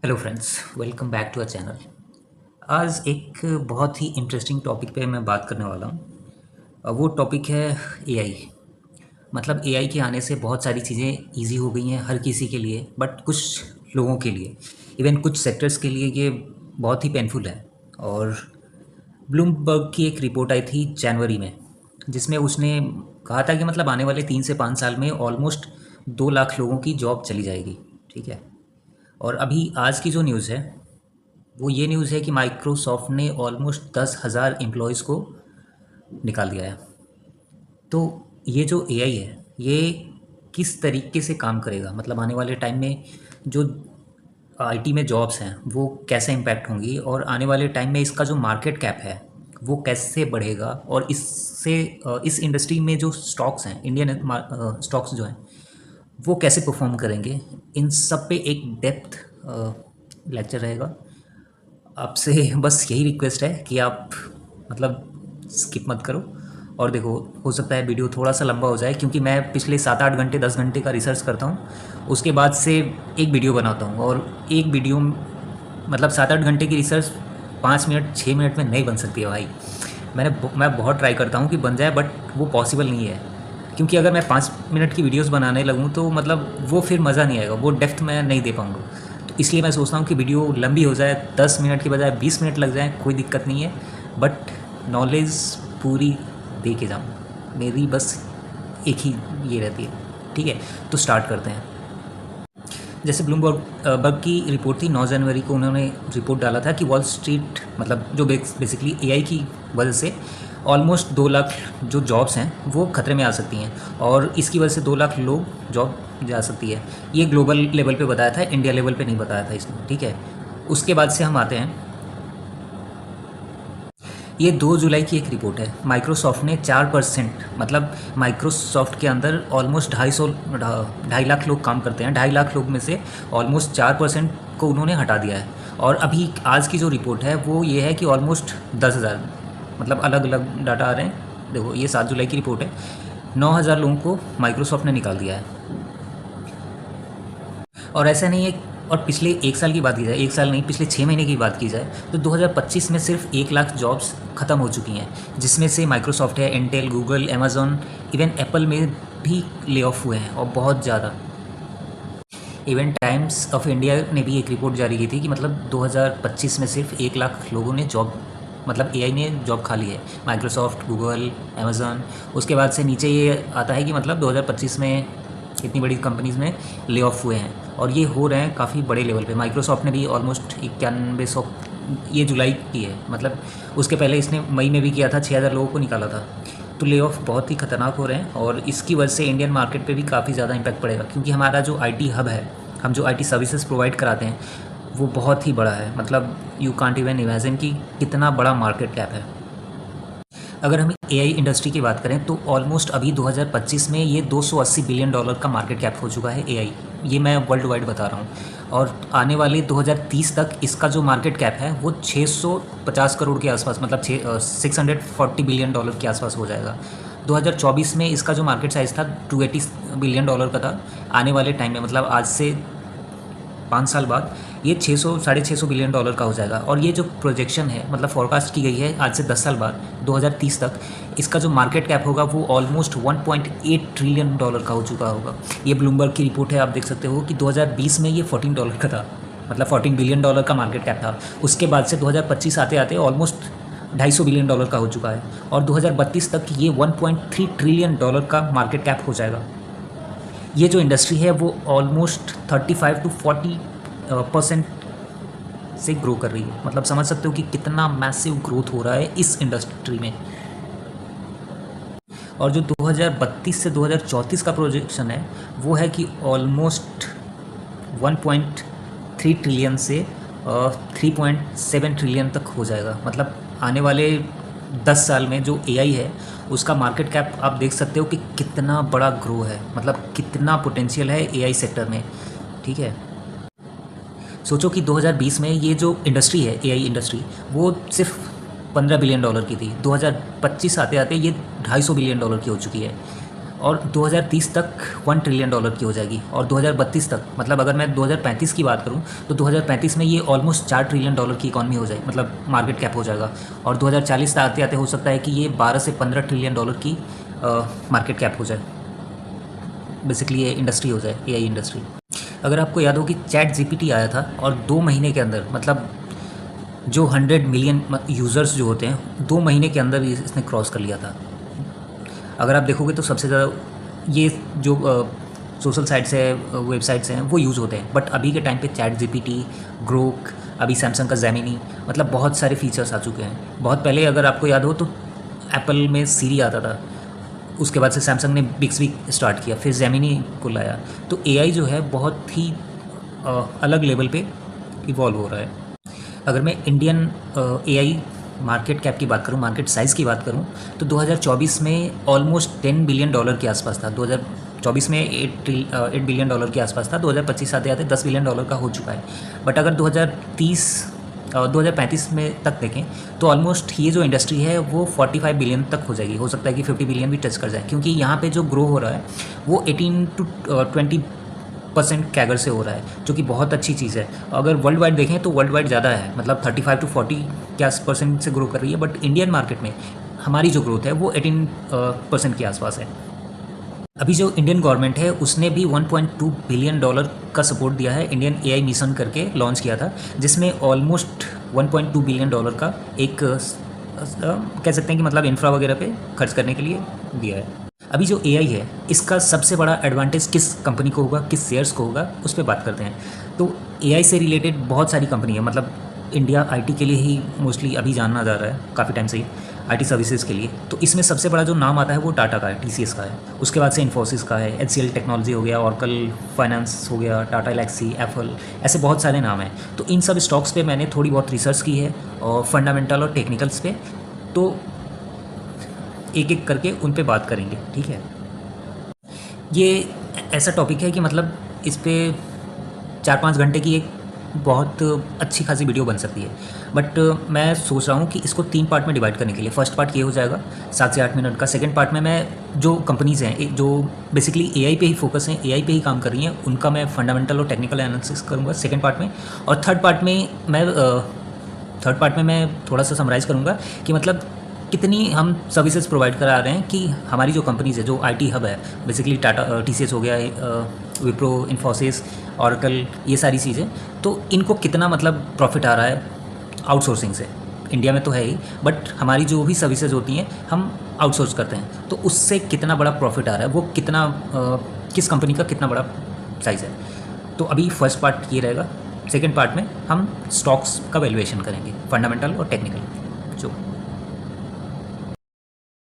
Hello friends, welcome back to a channel. आज एक बहुत ही इंटरेस्टिंग टॉपिक पे मैं बात करने वाला हूँ। वो टॉपिक है एआई। मतलब एआई के आने से बहुत सारी चीज़ें इजी हो गई हैं हर किसी के लिए, बट कुछ लोगों के लिए, इवन कुछ सेक्टर्स के लिए ये बहुत ही पेनफुल है। और ब्लूमबर्ग की एक रिपोर्ट आई थी जनवरी में, जिसमें उसने कहा था कि मतलब आने वाले 3 से 5 साल में ऑलमोस्ट 2 लाख लोगों की जॉब चली जाएगी। ठीक है। और अभी आज की जो न्यूज़ है वो ये न्यूज़ है कि माइक्रोसॉफ्ट ने ऑलमोस्ट 10,000 एम्प्लॉयज़ को निकाल दिया है। तो ये जो एआई है ये किस तरीके से काम करेगा, मतलब आने वाले टाइम में जो आईटी में जॉब्स हैं वो कैसे इम्पैक्ट होंगी, और आने वाले टाइम में इसका जो मार्केट कैप है वो कैसे बढ़ेगा, और इससे इस इंडस्ट्री में जो स्टॉक्स हैं, इंडियन स्टॉक्स जो हैं, वो कैसे परफॉर्म करेंगे, इन सब पे एक डेप्थ लेक्चर रहेगा। आपसे बस यही रिक्वेस्ट है कि आप मतलब स्किप मत करो और देखो। हो सकता है वीडियो थोड़ा सा लंबा हो जाए, क्योंकि मैं पिछले 7-8 घंटे 10 घंटे का रिसर्च करता हूँ, उसके बाद से एक वीडियो बनाता हूँ। और एक वीडियो मतलब 7-8 घंटे की रिसर्च 5 मिनट 6 मिनट में नहीं बन सकती है भाई। मैं बहुत ट्राई करता हूँ कि बन जाए, बट वो पॉसिबल नहीं है। क्योंकि अगर मैं 5 मिनट की वीडियोस बनाने लगूँ तो मतलब वो फिर मज़ा नहीं आएगा, वो डेप्थ मैं नहीं दे पाऊँगा। तो इसलिए मैं सोचता हूँ कि वीडियो लंबी हो जाए, 10 मिनट की बजाय 20 मिनट लग जाए, कोई दिक्कत नहीं है, बट नॉलेज पूरी दे के जाऊँ। मेरी बस एक ही ये रहती है। ठीक है, तो स्टार्ट करते हैं। जैसे ब्लूमबर्ग की रिपोर्ट थी, 9 जनवरी को उन्होंने रिपोर्ट डाला था कि वॉल स्ट्रीट मतलब जो बेसिकली एआई की वजह से ऑलमोस्ट 2 लाख जो जॉब्स हैं वो खतरे में आ सकती हैं, और इसकी वजह से 2 लाख लोग जॉब जा सकती है। ये ग्लोबल लेवल पे बताया था, इंडिया लेवल पे नहीं बताया था इसने। ठीक है, उसके बाद से हम आते हैं। ये 2 जुलाई की एक रिपोर्ट है। माइक्रोसॉफ्ट ने 4%, मतलब माइक्रोसॉफ्ट के अंदर ऑलमोस्ट 2.5 लाख लोग काम करते हैं। 2.5 लाख लोग में से ऑलमोस्ट 4% को उन्होंने हटा दिया है। और अभी आज की जो रिपोर्ट है वो ये है कि ऑलमोस्ट 10,000, मतलब अलग अलग डाटा आ रहे हैं। देखो, ये 7 जुलाई की रिपोर्ट है। 9,000 लोगों को माइक्रोसॉफ्ट ने निकाल दिया है। और ऐसा नहीं है। और पिछले 1 साल की बात की जाए, 1 साल नहीं, पिछले 6 महीने की बात की जाए तो 2025 में सिर्फ 1 लाख जॉब्स ख़त्म हो चुकी हैं, जिसमें से माइक्रोसॉफ्ट है, Intel, Google, Amazon, even Apple में भी ले ऑफ हुए हैं, और बहुत ज़्यादा। इवन टाइम्स ऑफ इंडिया ने भी एक रिपोर्ट जारी की थी कि मतलब 2025 में सिर्फ 1 लाख लोगों ने जॉब, मतलब एआई ने जॉब खा ली है। Microsoft, Google, Amazon. उसके बाद से नीचे ये आता है कि मतलब 2025 में इतनी बड़ी कंपनीज़ में ले ऑफ हुए हैं, और ये हो रहे हैं काफ़ी बड़े लेवल पे। माइक्रोसॉफ्ट ने भी ऑलमोस्ट 9100, ये जुलाई की है, मतलब उसके पहले इसने मई में भी किया था, 6,000 लोगों को निकाला था। तो ले ऑफ बहुत ही ख़तरनाक हो रहे हैं, और इसकी वजह से इंडियन मार्केट पे भी काफ़ी ज़्यादा इम्पैक्ट पड़ेगा, क्योंकि हमारा जो आईटी हब है, हम जो आईटी सर्विसेज प्रोवाइड कराते हैं वो बहुत ही बड़ा है। मतलब यू कांट इवन इमेजिन कि कितना बड़ा मार्केट कैप है। अगर हम एआई इंडस्ट्री की बात करें तो ऑलमोस्ट अभी 2025 में ये $280 बिलियन का मार्केट कैप हो चुका है एआई। ये मैं वर्ल्ड वाइड बता रहा हूँ। और आने वाले 2030 तक इसका जो मार्केट कैप है वो 650 करोड़ के आसपास, मतलब 640 बिलियन डॉलर के आसपास हो जाएगा। 2024 में इसका जो मार्केट साइज़ था 280 बिलियन डॉलर का था। आने वाले टाइम में, मतलब आज से 5 साल बाद, ये 600 $650 बिलियन का हो जाएगा। और ये जो प्रोजेक्शन है, मतलब फॉरकास्ट की गई है आज से 10 साल बाद 2030 तक, इसका जो मार्केट कैप होगा वो ऑलमोस्ट 1.8 ट्रिलियन डॉलर का हो चुका होगा। ये ब्लूमबर्ग की रिपोर्ट है, आप देख सकते हो कि 2020 में ये $14 का था, मतलब $14 बिलियन का मार्केट कैप था। उसके बाद से 2025 आते आते ऑलमोस्ट $250 बिलियन का हो चुका है, और 2032 तक ये 1.3 ट्रिलियन डॉलर का मार्केट कैप हो जाएगा। ये जो इंडस्ट्री है वो ऑलमोस्ट 35 to 40% से ग्रो कर रही है। मतलब समझ सकते हो कि कितना मैसिव ग्रोथ हो रहा है इस इंडस्ट्री में। और जो 2032 से 2034 का प्रोजेक्शन है वो है कि ऑलमोस्ट 1.3 ट्रिलियन से 3.7 ट्रिलियन तक हो जाएगा। मतलब आने वाले 10 साल में जो एआई है उसका मार्केट कैप आप देख सकते हो कि कितना बड़ा ग्रो है, मतलब कितना पोटेंशियल है एआई सेक्टर में। ठीक है, सोचो कि 2020 में ये जो इंडस्ट्री है, एआई इंडस्ट्री, वो सिर्फ $15 बिलियन की थी। 2025 आते आते ये $250 बिलियन की हो चुकी है। और 2030 तक $1 ट्रिलियन की हो जाएगी, और 2032 तक, मतलब अगर मैं 2035 की बात करूं तो 2035 में ये ऑलमोस्ट $4 ट्रिलियन की इकॉनमी हो जाएगी, मतलब मार्केट कैप हो जाएगा। और 2040 तक आते आते हो सकता है कि ये 12 से $15 ट्रिलियन की मार्केट कैप हो जाए। बेसिकली ये इंडस्ट्री हो जाए, एआई इंडस्ट्री। अगर आपको याद हो कि चैट जीपीटी आया था और 2 महीने के अंदर, मतलब जो 100 मिलियन यूज़र्स जो होते हैं, 2 महीने के अंदर इसने क्रॉस कर लिया था। अगर आप देखोगे तो सबसे ज़्यादा ये जो सोशल साइट्स है, वेबसाइट्स हैं, वो यूज़ होते हैं। बट अभी के टाइम पे चैट जीपीटी, ग्रोक, अभी सैमसंग का जेमिनी, मतलब बहुत सारे फीचर्स आ चुके हैं। बहुत पहले अगर आपको याद हो तो एप्पल में सीरी आता था, उसके बाद से सैमसंग ने बिक्सबी स्टार्ट किया, फिर जेमिनी को लाया। तो एआई जो है बहुत ही अलग लेवल पे इवॉल्व हो रहा है। अगर मैं इंडियन एआई मार्केट कैप की बात करूं, मार्केट साइज़ की बात करूं, तो 2024 में ऑलमोस्ट $10 बिलियन के आसपास था। 2024 में $8 बिलियन के आसपास था। 2025 आते आते $10 बिलियन का हो चुका है। बट अगर 2035 में तक देखें तो ऑलमोस्ट ये जो इंडस्ट्री है वो 45 बिलियन तक हो जाएगी। हो सकता है कि 50 बिलियन भी टच कर जाए, क्योंकि यहाँ पे जो ग्रो हो रहा है वो 18 to 20% कैगर से हो रहा है, जो कि बहुत अच्छी चीज़ है। अगर वर्ल्ड वाइड देखें तो वर्ल्ड वाइड ज़्यादा है, मतलब 35 to 40% से ग्रो कर रही है। बट इंडियन मार्केट में हमारी जो ग्रोथ है वो 18% के आसपास है। अभी जो इंडियन गवर्नमेंट है उसने भी $1.2 बिलियन का सपोर्ट दिया है, इंडियन एआई मिशन करके लॉन्च किया था, जिसमें ऑलमोस्ट $1.2 बिलियन का एक कह सकते हैं कि मतलब इंफ्रा वगैरह पे खर्च करने के लिए दिया है। अभी जो एआई है इसका सबसे बड़ा एडवांटेज किस कंपनी को होगा, किस शेयर्स को होगा, उस पर बात करते हैं। तो एआई से रिलेटेड बहुत सारी कंपनी है, मतलब इंडिया आईटी के लिए ही मोस्टली अभी जाना जा रहा है काफ़ी टाइम से ही, आईटी सर्विसेज के लिए। तो इसमें सबसे बड़ा जो नाम आता है वो टाटा का है, टीसीएस का है। उसके बाद से इन्फोसिस का है, एचसीएल टेक्नोलॉजी हो गया, ऑरेकल फाइनेंस हो गया, टाटा एलेक्सी, एप्पल, ऐसे बहुत सारे नाम हैं। तो इन सब स्टॉक्स पे मैंने थोड़ी बहुत रिसर्च की है, और फंडामेंटल और टेक्निकल्स पे, तो एक एक करके उन पे बात करेंगे, ठीक है। ये ऐसा टॉपिक है कि मतलब इस पर 4-5 घंटे की एक बहुत अच्छी खासी वीडियो बन सकती है। बट मैं सोच रहा हूँ कि इसको 3 पार्ट में डिवाइड करने के लिए। फर्स्ट पार्ट ये हो जाएगा 7 से 8 मिनट का। सेकंड पार्ट में मैं जो कंपनीज़ हैं जो बेसिकली एआई पे ही फोकस हैं, एआई पे ही काम कर रही हैं, उनका मैं फंडामेंटल और टेक्निकल एनालिसिस करूँगा सेकंड पार्ट में। और थर्ड पार्ट में मैं थोड़ा सा समराइज़ करूँगा कि मतलब कितनी हम सर्विसेज प्रोवाइड करा रहे हैं, कि हमारी जो कंपनीज़ है, जो आईटी हब है, बेसिकली टाटा, टीसीएस हो गया, विप्रो, इन्फोसिस, ऑरेकल, ये सारी चीज़ें, तो इनको कितना मतलब प्रॉफिट आ रहा है आउटसोर्सिंग से। इंडिया में तो है ही, बट हमारी जो भी सर्विसेज होती हैं हम आउटसोर्स करते हैं, तो उससे कितना बड़ा प्रॉफिट आ रहा है, वो कितना किस कंपनी का कितना बड़ा साइज़ है। तो अभी फर्स्ट पार्ट ये रहेगा। सेकेंड पार्ट में हम स्टॉक्स का वैल्यूएशन करेंगे, फंडामेंटल और टेक्निकल। जो